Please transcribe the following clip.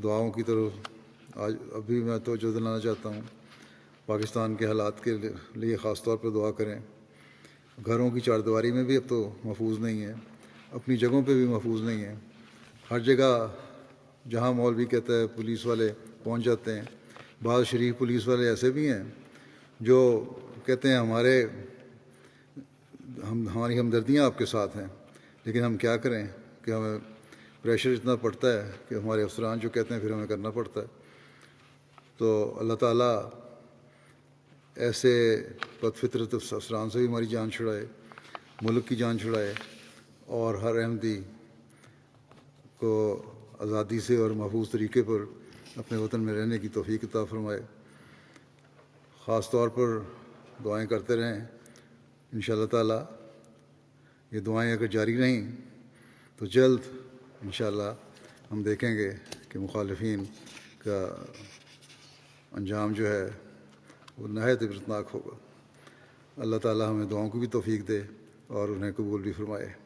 دعاؤں کی طرف آج ابھی میں توجہ دلانا چاہتا ہوں۔ پاکستان کے حالات کے لیے خاص طور پر دعا کریں۔ گھروں کی چار دیواری میں بھی اب تو محفوظ نہیں ہے، اپنی جگہوں پہ بھی محفوظ نہیں ہے۔ ہر جگہ جہاں مولوی کہتا ہے پولیس والے پہنچ جاتے ہیں۔ بعض شریف پولیس والے ایسے بھی ہیں جو کہتے ہیں ہماری ہمدردیاں آپ کے ساتھ ہیں، لیکن ہم کیا کریں کہ ہمیں پریشر اتنا پڑتا ہے کہ ہمارے افسران جو کہتے ہیں پھر ہمیں کرنا پڑتا ہے۔ تو اللہ تعالیٰ ایسے بد فطرت افسران سے بھی ہماری جان چھڑائے، ملک کی جان چھڑائے، اور ہر احمدی کو آزادی سے اور محفوظ طریقے پر اپنے وطن میں رہنے کی توفیق عطا فرمائے۔ خاص طور پر دعائیں کرتے رہیں۔ انشاءاللہ تعالی یہ دعائیں اگر جاری رہیں تو جلد انشاءاللہ ہم دیکھیں گے کہ مخالفین کا انجام جو ہے وہ نہایت عبرتناک ہوگا۔ اللہ تعالی ہمیں دعاؤں کو بھی توفیق دے اور انہیں قبول بھی فرمائے۔